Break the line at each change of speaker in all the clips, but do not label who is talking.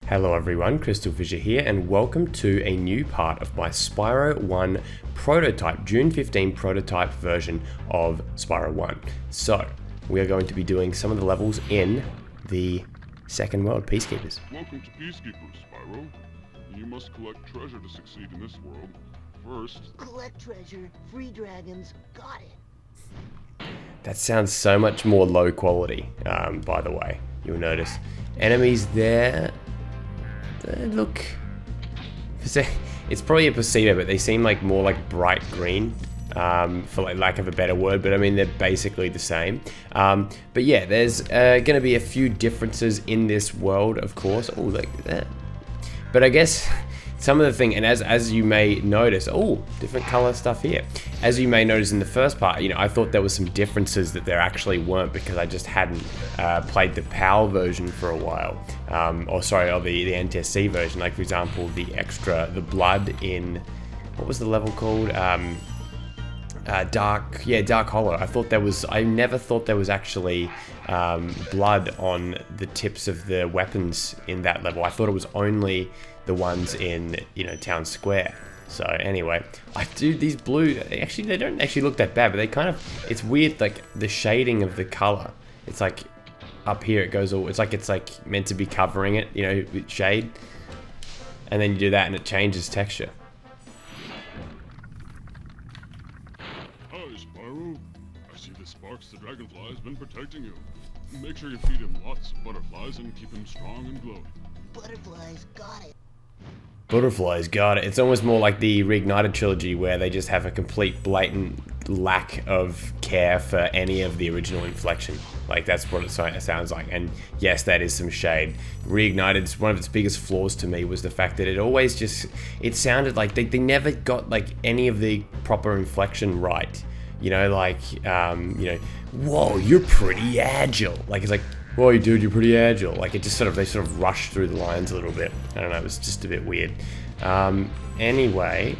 Hello everyone, CrystalFissure here, and welcome to a new part of my Spyro 1 prototype, June 15 prototype version of Spyro 1. So, we are going to be doing some of the levels in the second world, Peacekeepers.
Welcome to Peacekeepers, Spyro. You must collect treasure to succeed in this world. First,
collect treasure, free dragons, got it.
That sounds so much more low quality, by the way, you'll notice. Enemies there, they look, it's probably a placebo, but they seem like more like bright green, for like lack of a better word, but I mean, they're basically the same. But yeah, there's gonna be a few differences in this world, of course. Oh, like that. But I guess some of the thing, and as you may notice, oh, different color stuff here. As you may notice in the first part, you know, I thought there was some differences that there actually weren't because I just hadn't played the PAL version for a while. Or the NTSC version. Like for example, the blood in, what was the level called? Dark Hollow. I never thought there was actually blood on the tips of the weapons in that level. I thought it was only the ones in, you know, Town Square. So anyway, these blue, they don't actually look that bad, but they kind of, it's weird, like the shading of the color. It's like up here it goes all, it's like meant to be covering it, you know, with shade. And then you do that and it changes texture.
hi Spyro. I see the Sparks the Dragonfly has been protecting you. Make sure you feed him lots of butterflies and keep him strong and glowing.
Butterflies, got it.
Butterflies, got it. It's almost more like the Reignited trilogy where they just have a complete blatant lack of care for any of the original inflection. Like that's what it sounds like. And yes, that is some shade. Reignited's one of its biggest flaws to me was the fact that it sounded like they never got like any of the proper inflection right. You know, like, you know, whoa, you're pretty agile. Like it's like, whoa, dude, you're pretty agile. Like it just they sort of rushed through the lines a little bit. I don't know, it was just a bit weird. Anyway,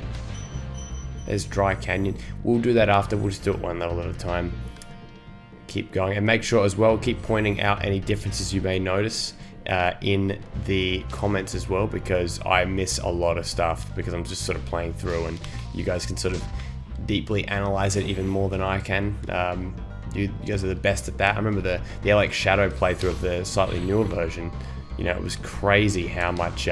there's Dry Canyon. We'll do that after, we'll just do it one level at a time. Keep going, and make sure as well, keep pointing out any differences you may notice in the comments as well, because I miss a lot of stuff because I'm just sort of playing through and you guys can sort of deeply analyze it even more than I can. You guys are the best at that. I remember the Alex Shadow playthrough of the slightly newer version. You know, it was crazy how much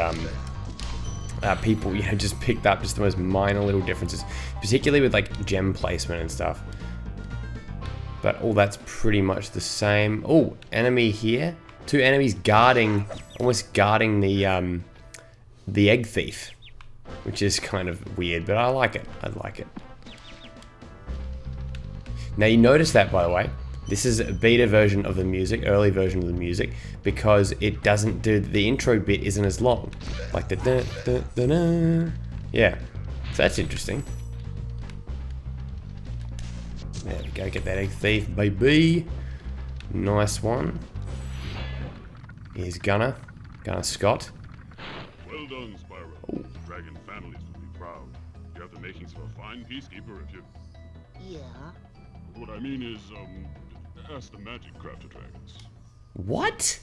people, you know, just picked up just the most minor little differences, particularly with like gem placement and stuff. But all that's pretty much the same. Oh, enemy here. Two enemies almost guarding the egg thief, which is kind of weird, but I like it. I like it. Now you notice that, by the way, this is a beta version of the music, early version of the music, because it doesn't do, the intro bit isn't as long. Like the da, da, da, da. Yeah, so that's interesting. There we go, get that egg thief, baby. Nice one. Here's Gunner Scott.
Well done, Spyro.
Ooh.
The dragon families will be proud. You have the makings of a fine peacekeeper if you...
Yeah.
What I mean is, ask the magic crafter dragons.
What?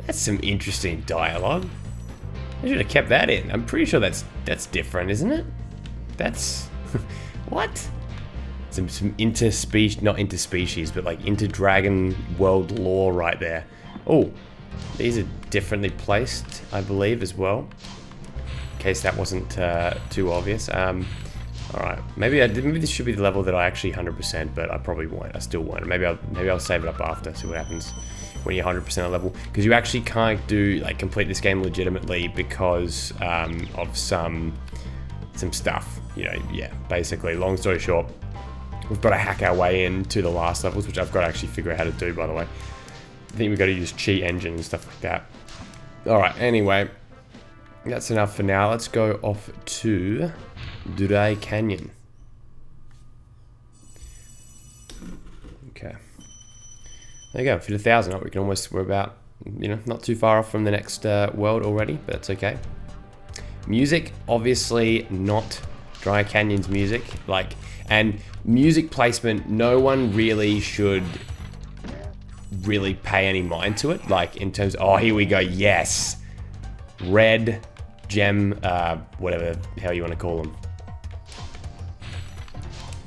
That's some interesting dialogue. I should have kept that in. I'm pretty sure that's different, isn't it? That's what? Some interspecies, not interspecies, but like inter-dragon world lore right there. Oh, these are differently placed, I believe, as well. In case that wasn't too obvious. Alright, maybe this should be the level that I actually 100%, but I probably won't. I still won't. Maybe I'll save it up after, see what happens when you're 100% a level. Because you actually can't complete this game legitimately because of some stuff. You know, yeah, basically, long story short, we've got to hack our way into the last levels, which I've got to actually figure out how to do, by the way. I think we've got to use cheat engine and stuff like that. Alright, anyway, that's enough for now. Let's go off to Dry Canyon. Okay. There you go, 50,000. Oh, we're about, you know, not too far off from the next world already, but that's okay. Music, obviously not Dry Canyon's music. And music placement, no one really should really pay any mind to it. Like in terms of, oh, here we go, yes. Red, gem, whatever the hell you want to call them.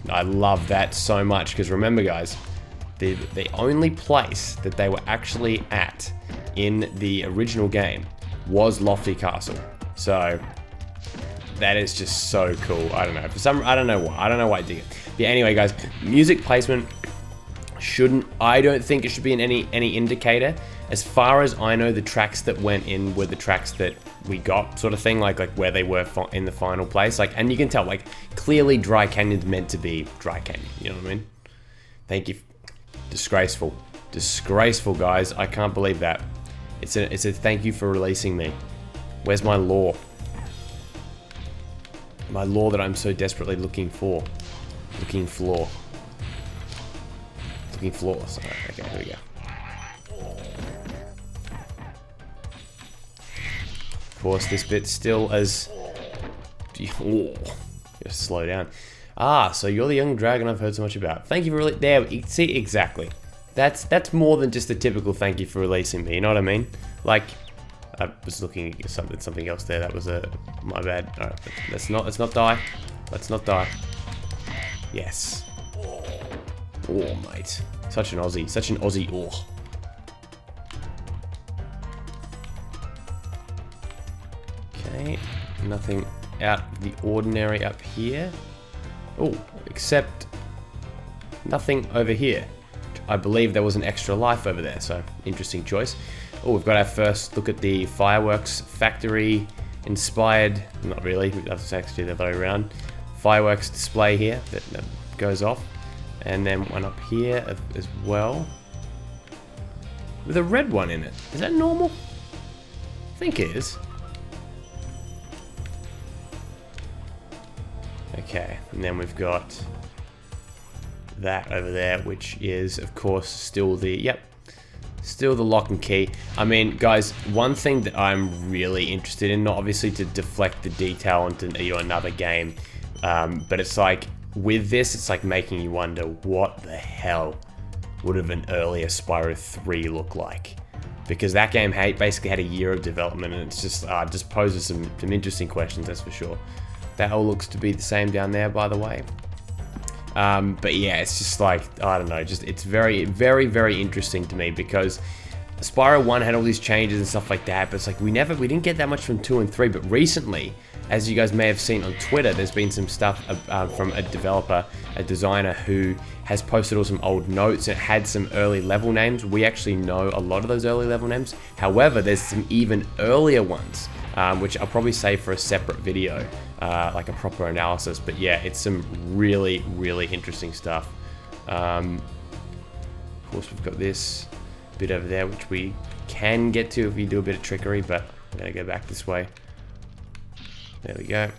I love that so much because remember guys, the only place that they were actually at in the original game was Lofty Castle. So that is just so cool. I don't know. I don't know why I dig it. But yeah, anyway guys, music placement I don't think it should be in any indicator. As far as I know, the tracks that went in were the tracks that we got, sort of thing, like where they were in the final place. Like, and you can tell, like, clearly Dry Canyon's meant to be Dry Canyon. You know what I mean? Thank you. Disgraceful, guys. I can't believe that. It's a thank you for releasing me. Where's my lore? My lore that I'm so desperately looking for. Looking floor. Sorry. Okay, here we go. Of course, this bit's still as... Oh, just slow down. Ah, so you're the young dragon I've heard so much about. Thank you for there. See, exactly. That's more than just a typical thank you for releasing me. You know what I mean? Like, I was looking at something else there. That was my bad. All right, let's not die. Let's not die. Yes. Oh, mate. Such an Aussie. Oh. Okay, nothing out of the ordinary up here. Oh, except nothing over here. I believe there was an extra life over there, so interesting choice. Oh, we've got our first look at the fireworks factory inspired, not really, that's actually the other way around. Fireworks display here that goes off. And then one up here as well. With a red one in it. Is that normal? I think it is. Okay, and then we've got that over there, which is, of course, still the lock and key. I mean, guys, one thing that I'm really interested in, not obviously to deflect the detail onto another game, but it's like, with this, it's like making you wonder what the hell would have an earlier Spyro 3 look like? Because that game basically had a year of development, and it's just poses some interesting questions, that's for sure. That all looks to be the same down there, by the way. But yeah, it's just like, I don't know, it's very, very, very interesting to me because Spyro 1 had all these changes and stuff like that, but it's like we didn't get that much from 2 and 3, but recently, as you guys may have seen on Twitter, there's been some stuff from a designer who has posted all some old notes and had some early level names. We actually know a lot of those early level names. However, there's some even earlier ones, which I'll probably save for a separate video, like a proper analysis. But yeah, it's some really, really interesting stuff. Of course, we've got this bit over there, which we can get to if we do a bit of trickery, but I'm gonna go back this way. There we go.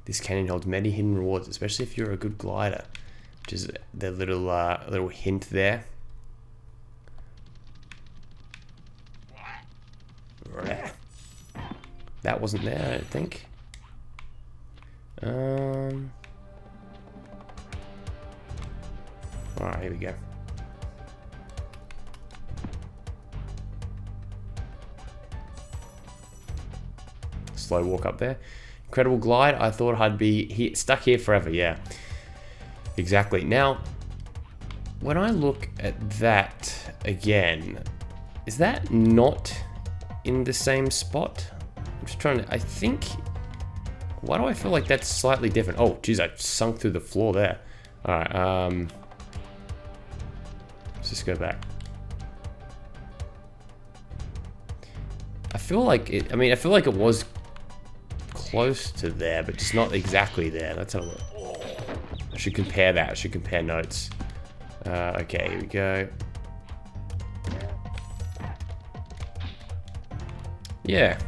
This canyon holds many hidden rewards, especially if you're a good glider, which is the little hint there. That wasn't there, I don't think. Alright, here we go. Slow walk up there. Incredible glide. I thought I'd be stuck here forever. Yeah, exactly. Now, when I look at that again, is that not in the same spot? I'm just trying to, I think, why do I feel like that's slightly different? Oh, geez, I sunk through the floor there. All right, let's just go back. I feel like it was close to there, but just not exactly there. Let's have a look. I should compare that. I should compare notes. Okay, here we go. Yeah.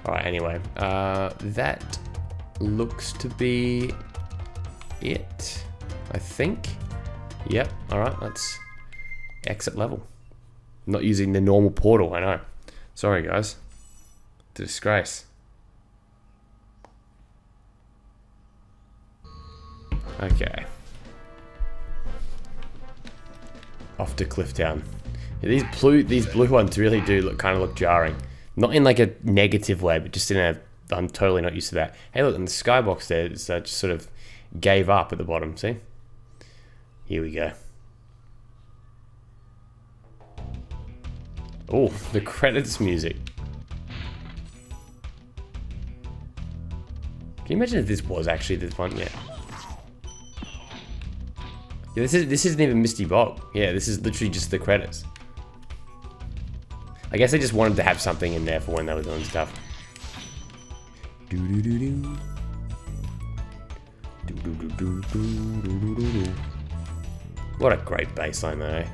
Alright, anyway. That looks to be it, I think. Yep, alright, let's exit level. Not using the normal portal, I know. Sorry, guys. Disgrace. Okay. Off to Clifftown. Yeah, these blue ones really do kind of look jarring. Not in like a negative way, but just in a... I'm totally not used to that. Hey, look, in the skybox there, it's just sort of gave up at the bottom, see? Here we go. Oh, the credits music. Can you imagine if this was actually this one? Yeah. Yeah, this isn't even Misty Bog. Yeah, this is literally just the credits. I guess they just wanted to have something in there for when they were doing stuff. What a great bassline though, eh?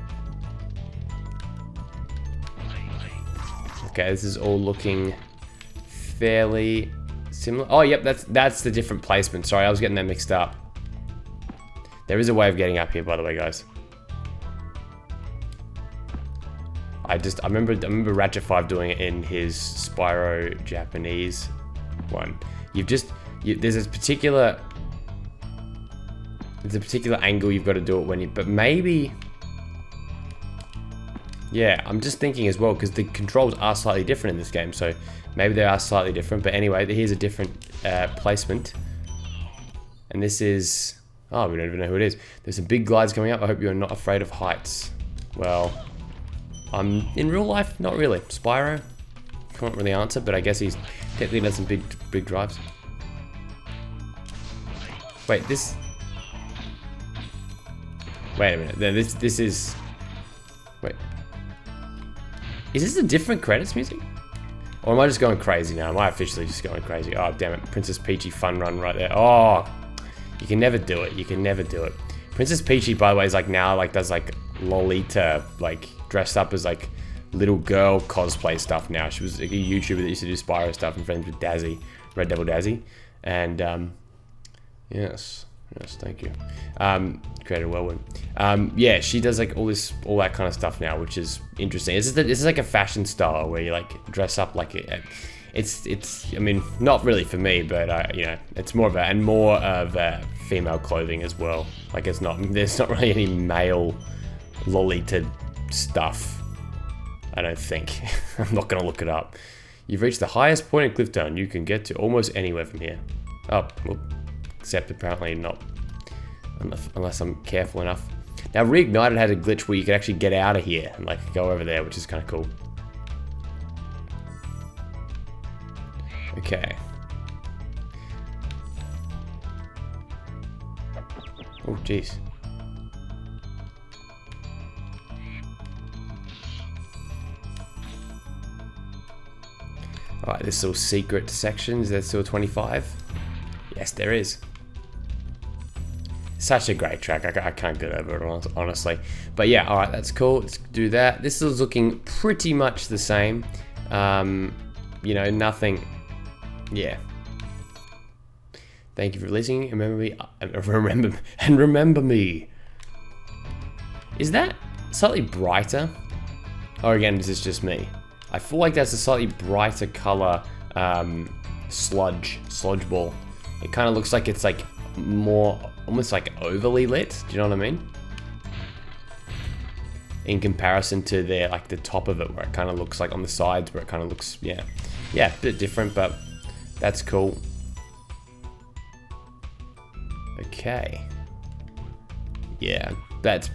Okay, this is all looking fairly similar. Oh, yep, that's the different placement. Sorry, I was getting that mixed up. There is a way of getting up here, by the way, guys. I remember Ratchet 5 doing it in his Spyro Japanese one. There's a particular angle you've got to do it when you, but maybe, yeah, I'm just thinking as well, because the controls are slightly different in this game, so maybe they are slightly different, but anyway, here's a different placement. And this is, oh, we don't even know who it is. There's some big glides coming up. I hope you're not afraid of heights. Well, I'm in real life, not really. Spyro, can't really answer, but I guess he's technically done some big drives. Wait, this. Wait a minute. This is. Wait. Is this a different credits music? Or am I just going crazy now? Am I officially just going crazy? Oh, damn it. Princess Peachy fun run right there. Oh, you can never do it. You can never do it. Princess Peachy, by the way, is like now, like, does like Lolita, like, dressed up as like little girl cosplay stuff now. She was like a YouTuber that used to do Spyro stuff and friends with Dazzy, Red Devil Dazzy. And, yes, thank you. Created Wellwood. Yeah, she does like all that kind of stuff now, which is interesting. This is like a fashion style where you like dress up like it's. I mean, not really for me, but you know, it's more of female clothing as well. Like there's not really any male Lolita stuff. I don't think. I'm not gonna look it up. You've reached the highest point in Clifftown. You can get to almost anywhere from here. Oh, well, except apparently not. Unless I'm careful enough. Now, Reignited had a glitch where you could actually get out of here and like go over there, which is kind of cool. Okay. Oh, jeez. Alright, there's still secret sections. There's still 25. Yes, there is. Such a great track. I can't get over it, honestly. But yeah, alright, that's cool. Let's do that. This is looking pretty much the same. You know, nothing. Yeah. Thank you for listening. Remember me. Is that slightly brighter? Or again, is this just me? I feel like that's a slightly brighter color sludge ball. It kind of looks like it's like more, almost like overly lit. Do you know what I mean? In comparison to the top of it, where it kind of looks like on the sides, where it kind of looks, yeah, a bit different, but that's cool. Okay. Yeah, that's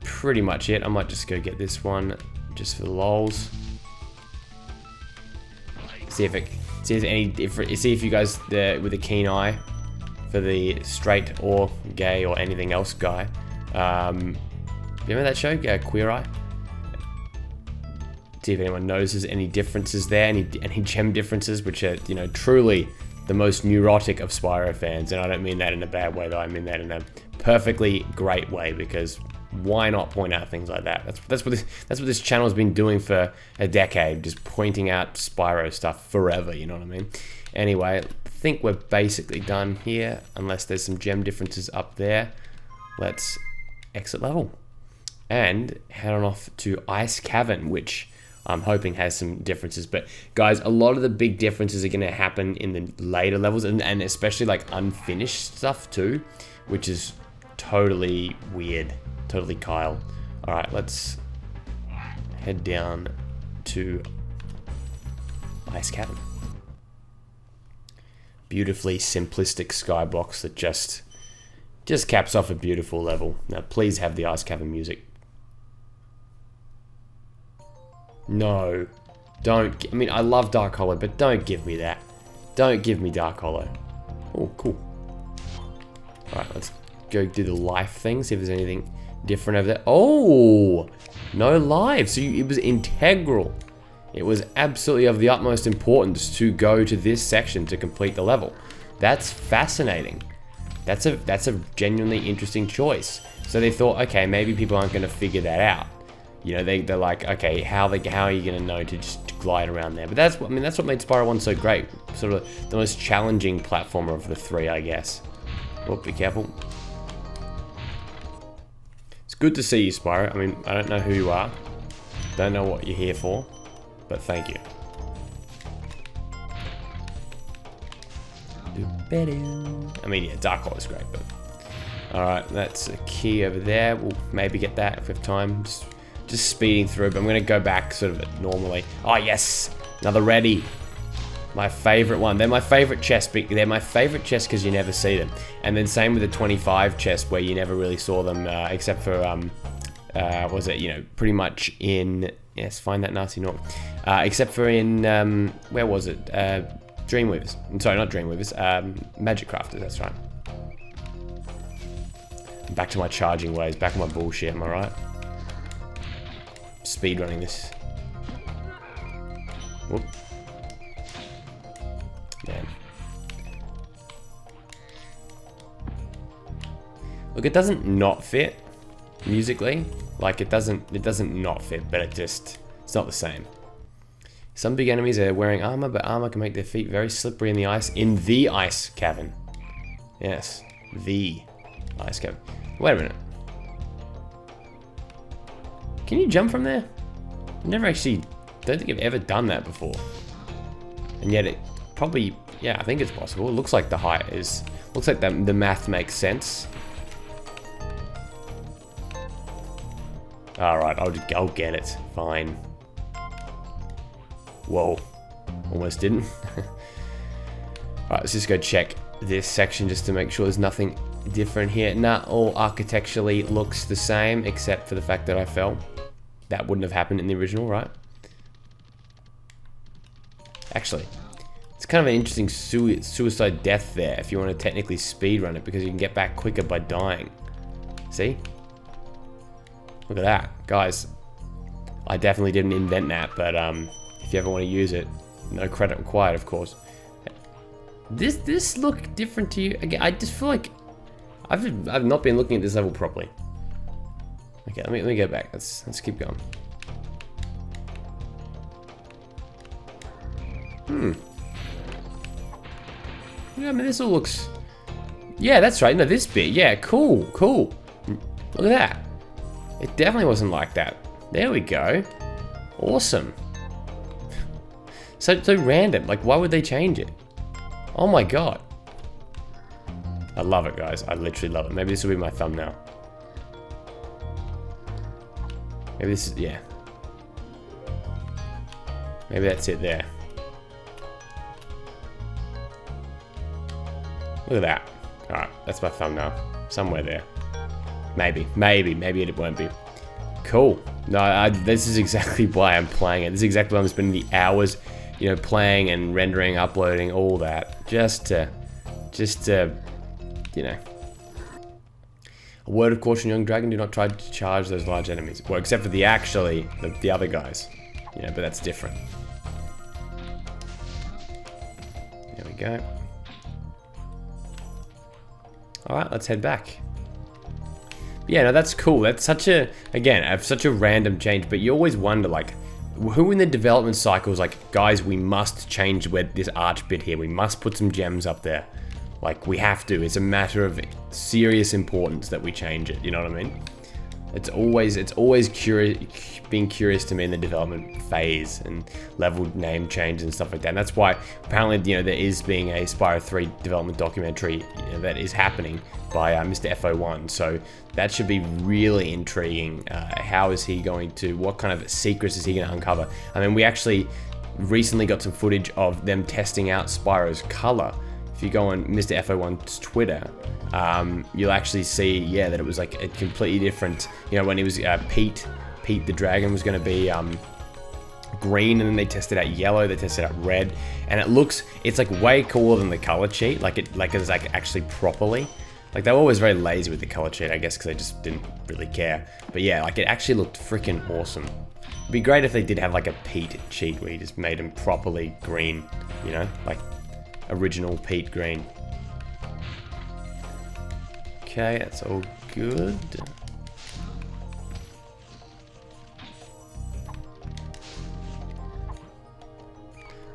pretty much it. I might just go get this one just for the lols. See if there's any different. See if you guys with a keen eye for the straight or gay or anything else guy. Remember that show, Queer Eye? See if anyone notices any differences there, any gem differences, which are, you know, truly the most neurotic of Spyro fans. And I don't mean that in a bad way, though. I mean that in a perfectly great way, because why not point out things like that? That's what this channel has been doing for a decade, just pointing out Spyro stuff forever. You know what I mean? Anyway, I think we're basically done here, unless there's some gem differences up there. Let's exit level and head on off to Ice Cavern, which I'm hoping has some differences. But guys, a lot of the big differences are going to happen in the later levels, and especially like unfinished stuff too, which is totally weird. Totally Kyle. Alright, let's head down to Ice Cavern. Beautifully simplistic skybox that just caps off a beautiful level. Now please have the Ice Cavern music. No. Don't. I mean, I love Dark Hollow, but don't give me that. Don't give me Dark Hollow. Oh, cool. Alright, let's go do the life thing, see if there's anything different over there. Oh! No lives. So it was integral. It was absolutely of the utmost importance to go to this section to complete the level. That's fascinating. That's a genuinely interesting choice. So they thought, okay, maybe people aren't going to figure that out. You know, they're like, okay, how are you going to know to just glide around there? But that's what made Spyro 1 so great. Sort of the most challenging platformer of the three, I guess. Oh, be careful. It's good to see you, Spyro. I mean, I don't know who you are. Don't know what you're here for. But thank you. I mean, yeah, Dark Hole is great, but... Alright, that's a key over there. We'll maybe get that if we have time. Just speeding through, but I'm going to go back sort of normally. Oh, yes! Another ready. My favorite one. They're my favorite chest. They're my favorite chest because you never see them. And then same with the 25 chest where you never really saw them, except for, was it, you know, pretty much in... Yes, find that nasty note. Except for in, where was it? Dreamweavers. I'm sorry, not Dreamweavers. Magic Crafters, that's right. Back to my charging ways, back to my bullshit, am I right? Speed running this. Whoop. Man. Look, it doesn't not fit musically. Like, it doesn't not fit, but it's not the same. Some big enemies are wearing armor, but armor can make their feet very slippery in the ice cavern. Yes, the ice cavern. Wait a minute. Can you jump from there? I've never actually, don't think I've ever done that before. And yet it probably, yeah, I think it's possible. It looks like the height is, looks like the math makes sense. Alright, I'll get it. Fine. Whoa. Almost didn't. Alright, let's just go check this section just to make sure there's nothing different here. Nah, all architecturally looks the same, except for the fact that I fell. That wouldn't have happened in the original, right? Actually, it's kind of an interesting suicide death there if you want to technically speedrun it, because you can get back quicker by dying. See? Look at that. Guys, I definitely didn't invent that, but if you ever want to use it, no credit required, of course. This look different to you? Again, I just feel like I've not been looking at this level properly. Okay, let me go back. Let's keep going. Yeah, I mean, this all looks... Yeah, that's right. No, this bit. Yeah, cool. Look at that. It definitely wasn't like that. There we go. Awesome. So random. Like, why would they change it? Oh my god. I love it, guys. I literally love it. Maybe this will be my thumbnail. Maybe this is, yeah. Maybe that's it there. Look at that. Alright, that's my thumbnail. Somewhere there. Maybe it won't be. Cool. No, this is exactly why I'm playing it. This is exactly why I'm spending the hours, you know, playing and rendering, uploading, all that. Just to, you know. A word of caution, young dragon, do not try to charge those large enemies. Well, except for the other guys. You know, but that's different. There we go. Alright, let's head back. Yeah, no, that's cool. That's such a random change, but you always wonder, like, who in the development cycle is like, guys, we must change this arch bit here. We must put some gems up there. Like, we have to. It's a matter of serious importance that we change it. You know what I mean? It's always being curious to me in the development phase and level name change and stuff like that. And that's why apparently, you know, there is being a Spyro 3 development documentary, you know, that is happening by Mr. FO1. So that should be really intriguing. How is he going to, what kind of secrets is he going to uncover? I mean, we actually recently got some footage of them testing out Spyro's color. If you go on Mr. FO1's Twitter, you'll actually see, yeah, that it was like a completely different, you know, when he was Pete the dragon was going to be green, and then they tested out yellow, they tested out red, and it's like way cooler than the color cheat, like it's like actually properly. Like they were always very lazy with the color cheat, I guess, because they just didn't really care. But yeah, like it actually looked freaking awesome. It'd be great if they did have like a Pete cheat where you just made him properly green, you know, like original Pete green. Okay, that's all good.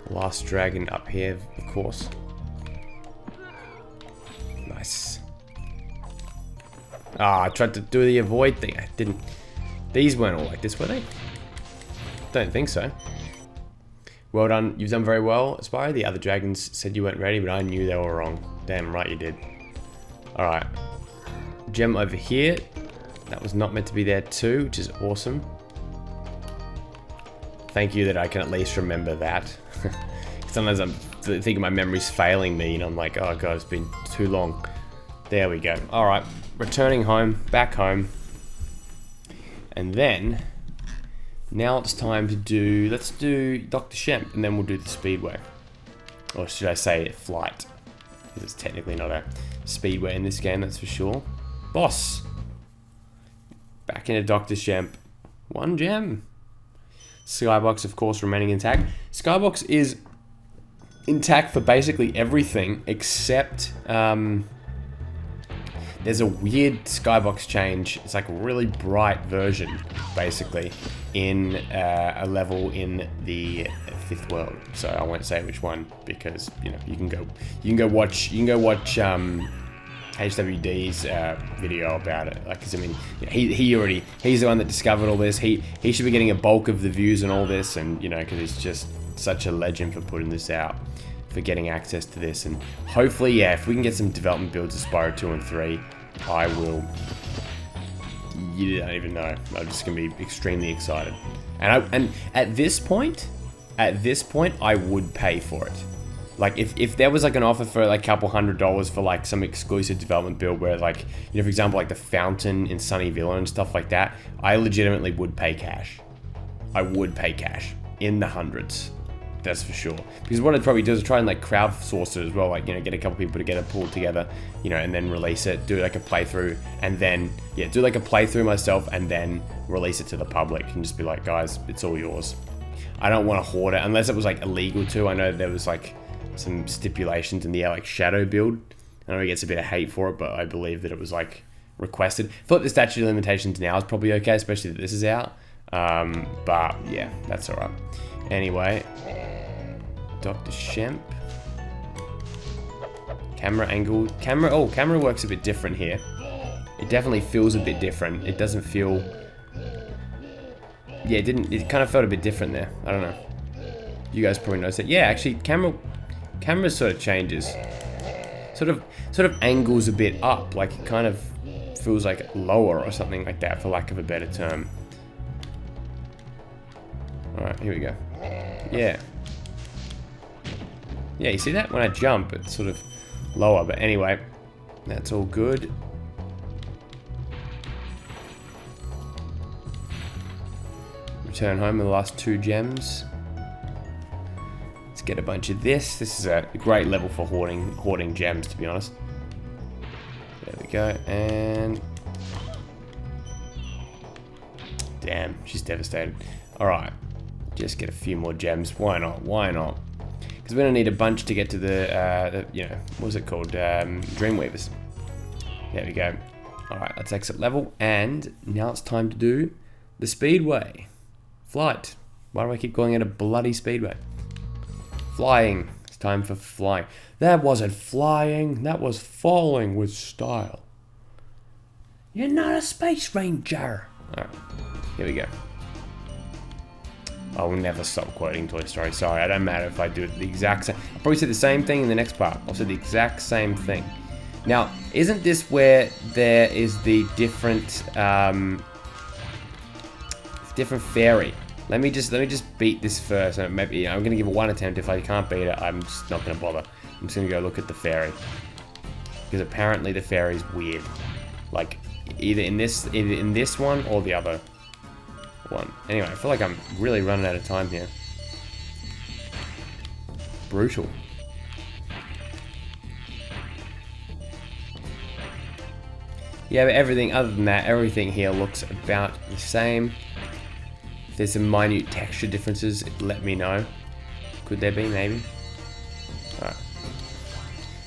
Last dragon up here, of course. Nice. I tried to do the avoid thing. I didn't. These weren't all like this, were they? Don't think so. Well done. You've done very well, Spyro. The other dragons said you weren't ready, but I knew they were wrong. Damn right you did. Alright. Gem over here. That was not meant to be there too, which is awesome. Thank you that I can at least remember that. Sometimes I'm thinking my memory's failing me, and I'm like, oh god, it's been too long. There we go. Alright. Returning home. Back home. And then... now it's time to do, let's do Dr. Shemp, and then we'll do the Speedway. Or should I say Flight, because it's technically not a Speedway in this game, that's for sure. Boss! Back into Dr. Shemp. 1 gem. Skybox, of course, remaining intact. Skybox is intact for basically everything, except, there's a weird skybox change. It's like a really bright version, basically, in a level in the 5th world. So I won't say which one because you know you can go watch HWD's video about it. Like, 'cause I mean, he's the one that discovered all this. He should be getting a bulk of the views and all this, and you know, because he's just such a legend for putting this out, for getting access to this, and hopefully, yeah, if we can get some development builds of Spyro 2 and 3, I will. You don't even know. I'm just gonna be extremely excited, and at this point, I would pay for it. Like if there was like an offer for like a couple $100 for like some exclusive development build where like, you know, for example, like the fountain in Sunnyville and stuff like that, I legitimately would pay cash. I would pay cash in the hundreds. That's for sure. Because what I'd probably do is try and like crowdsource it as well, like, you know, get a couple people to get it pulled together, you know, and then release it, do like a playthrough, and then, yeah, do like a playthrough myself and then release it to the public and just be like, guys, it's all yours. I don't want to hoard it unless it was like illegal to. I know there was like some stipulations in the like shadow build. I know he gets a bit of hate for it, but I believe that it was like requested. I thought the statute of limitations now is probably okay, especially that this is out. But yeah, that's all right. Anyway, Dr. Shemp. Camera angle. Camera works a bit different here. It definitely feels a bit different. It doesn't feel... yeah, it kind of felt a bit different there. I don't know. You guys probably noticed it. Yeah, actually, camera sort of changes. Sort of angles a bit up. Like, it kind of feels like lower or something like that, for lack of a better term. Alright, here we go. Yeah. Yeah, you see that? When I jump, it's sort of lower. But anyway, that's all good. Return home with the last 2 gems. Let's get a bunch of this. This is a great level for hoarding gems, to be honest. There we go. And... damn, she's devastated. Alright. Just get a few more gems. Why not? Why not? Because we're going to need a bunch to get to the you know, what was it called? Dreamweavers. There we go. Alright, let's exit level. And now it's time to do the Speedway. Flight. Why do I keep calling it a bloody Speedway? Flying. It's time for flying. That wasn't flying. That was falling with style. You're not a space ranger. Alright, here we go. I will never stop quoting Toy Story. Sorry, I don't matter if I do it the exact same. I'll probably say the same thing in the next part. I'll say the exact same thing. Now, isn't this where there is the different different fairy? Let me just beat this first. And maybe I'm gonna give it one attempt. If I can't beat it, I'm just not gonna bother. I'm just gonna go look at the fairy because apparently the fairy's weird. Like either in this one or the other one. Anyway, I feel like I'm really running out of time here. Brutal. Yeah, but everything other than that, everything here looks about the same. If there's some minute texture differences, let me know. Could there be, maybe? Alright.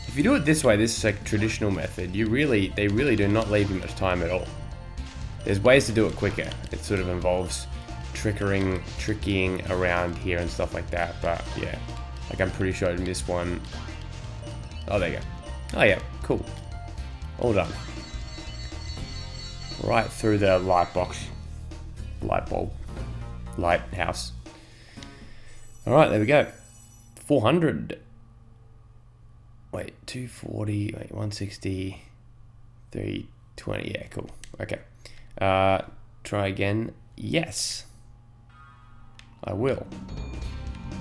If you do it this way, this is like traditional method, they really do not leave you much time at all. There's ways to do it quicker. It sort of involves trickying around here and stuff like that, but yeah. Like I'm pretty sure in this one... Oh, there you go. Oh yeah, cool. All done. Right through the light box. Light bulb. Lighthouse. Alright, there we go. 400. Wait, 240. Wait, 160. 320. Yeah, cool. Okay. Try again. Yes. I will.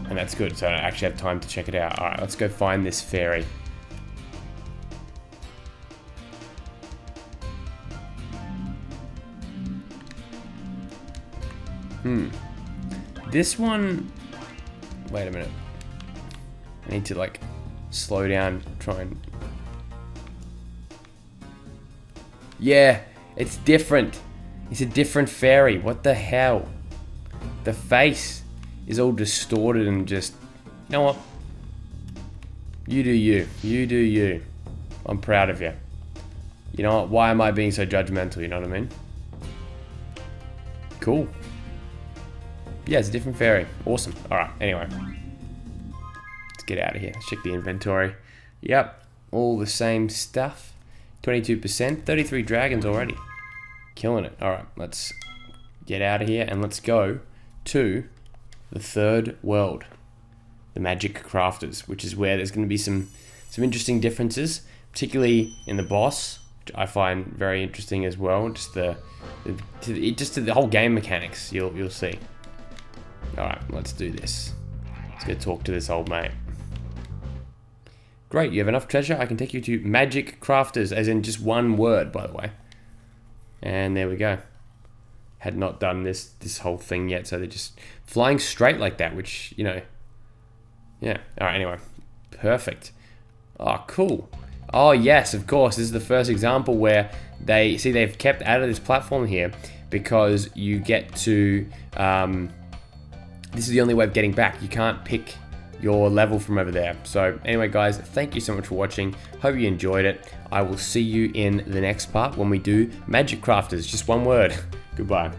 And that's good, so I don't actually have time to check it out. Alright, let's go find this fairy. This one... Wait a minute. I need to, like, slow down, try and... Yeah, it's different. It's a different fairy. What the hell? The face is all distorted and just... You know what? You do you. You do you. I'm proud of you. You know what? Why am I being so judgmental? You know what I mean? Cool. Yeah, it's a different fairy. Awesome. Alright, anyway. Let's get out of here. Let's check the inventory. Yep. All the same stuff. 22%. 33 dragons already. Killing it. Alright, let's get out of here and let's go to the third world. The Magic Crafters, which is where there's going to be some interesting differences, particularly in the boss, which I find very interesting as well. Just the whole game mechanics, you'll see. Alright, let's do this. Let's go talk to this old mate. Great, you have enough treasure? I can take you to Magic Crafters, as in just one word, by the way. And there we go. Had not done this whole thing yet, so they're just flying straight like that, which, you know... Yeah, alright, anyway. Perfect. Oh, cool. Oh, yes, of course. This is the first example where they've kept out of this platform here because you get to... this is the only way of getting back. You can't pick your level from over there. So anyway, guys, thank you so much for watching. Hope you enjoyed it. I will see you in the next part when we do Magic Crafters. Just one word. Goodbye.